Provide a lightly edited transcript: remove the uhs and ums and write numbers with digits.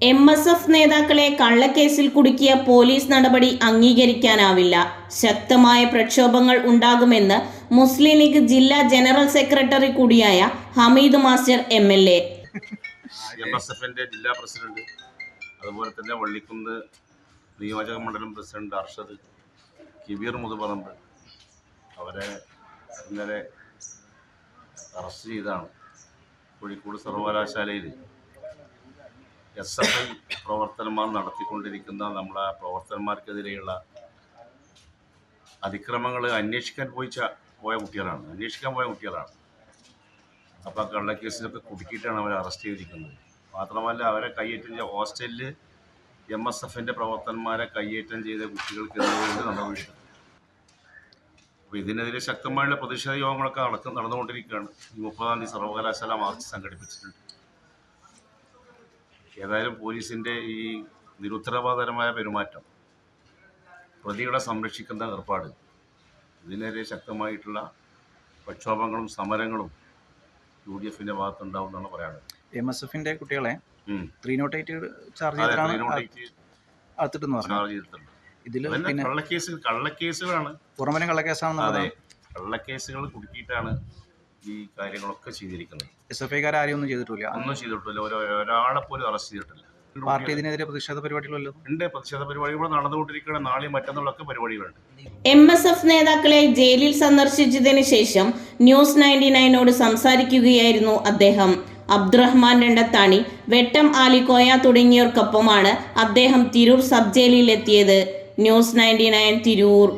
MSF നേതാക്കളെ കള്ളക്കേസിൽ കുടുക്കിയ police നടപടി അംഗീകരിക്കാനാവില്ല. ശക്തമായ പ്രക്ഷോഭങ്ങൾ ഉണ്ടാകുമെന്ന് മുസ്ലിം ലീഗ് ജില്ലാ ജനറൽ സെക്രട്ടറി കൂടിയായ ഹമീദ് മാസ്റ്റർ MLA. MSFന്റെ ജില്ലാ പ്രസിഡന്റ്, അതുപോലെ തന്നെ വള്ളിക്കുന്ന് നിയോജക മണ്ഡലം പ്രസിഡന്റ് അർഷദ് കിബീർ മുതുപറമ്പ് അവരെ ഇന്നലെ അറസ്റ്റ് ചെയ്താണ്. കോഴിക്കോട് സർവകലാശാലയിൽ SFI പ്രവർത്തനന്മാർ നടത്തിക്കൊണ്ടിരിക്കുന്ന നമ്മളെ പ്രവർത്തകന്മാർക്കെതിരെയുള്ള അതിക്രമങ്ങൾ അന്വേഷിക്കാൻ പോയ കുട്ടികളാണ്. അപ്പോൾ ആ കള്ളക്കേസിലൊക്കെ കുടുക്കിയിട്ടാണ് അവരെ അറസ്റ്റ് ചെയ്തിരിക്കുന്നത്. മാത്രമല്ല, അവരെ കയ്യേറ്റം ചെയ്ത ഹോസ്റ്റലിൽ MSFന്റെ പ്രവർത്തകന്മാരെ കയ്യേറ്റം ചെയ്ത കുട്ടികൾക്കെതിരെ നടപടി. അപ്പോൾ ഇതിനെതിരെ ശക്തമായുള്ള പ്രതിഷേധ യോഗങ്ങളൊക്കെ നടന്നുകൊണ്ടിരിക്കുകയാണ്. ഈ 30-ാം തീയതി സർവകലാശാല മാർച്ച് സംഘടിപ്പിച്ചിട്ടുണ്ട്. ഏതായാലും പോലീസിൻ്റെ ഈ നിരുത്തരവാദപരമായ പെരുമാറ്റം, പ്രതികളെ സംരക്ഷിക്കുന്ന ഏർപ്പാട്, ഇതിനെതിരെ ശക്തമായിട്ടുള്ള പ്രക്ഷോഭങ്ങളും സമരങ്ങളും UDFന്റെ ഭാഗത്തുണ്ടാവുമെന്നാണ് പറയാനുള്ളത്. MSFന്റെ കുട്ടികളെ 308 ചാർജ് ചെയ്തിട്ടുണ്ട്. ഇതിൽ കള്ളക്കേസുകളാണ്, പുറമേലും കള്ളക്കേസാണെന്ന്. അതെ, കള്ളക്കേസുകൾ കുടുക്കിയിട്ടാണ് ഈ കാര്യങ്ങളൊക്കെ ചെയ്തിരിക്കുന്നത്. SFIക്കാരെ ആരെയും ഒന്നും ചെയ്തിട്ടില്ല. ഒരാളെ പോലും അറസ്റ്റ് ചെയ്തിട്ടില്ല. പാർട്ടി ഇതിനെതിരെ പ്രതിഷേധ പരിപാടികളല്ലോ ഉണ്ട്. പ്രതിഷേധ പരിപാടികൾ നടന്നുകൊണ്ടിരിക്കുകയാണ്. നാളെയും മറ്റന്നാളൊക്കെ പരിപാടികളുണ്ട്. MSF നേതാക്കളെ ജയിലിൽ സന്ദർശിച്ചതിന് ശേഷം ന്യൂസ് 99നോട് സംസാരിക്കുകയായിരുന്നു അദ്ദേഹം. അബ്ദുറഹ്മാൻ രണ്ടത്താണി, വെട്ടം ആലിക്കോയ തുടങ്ങിയവർക്കൊപ്പമാണ് അദ്ദേഹം തിരൂർ സബ് ജയിലിൽ എത്തിയത്. ന്യൂസ് 99 തിരൂർ.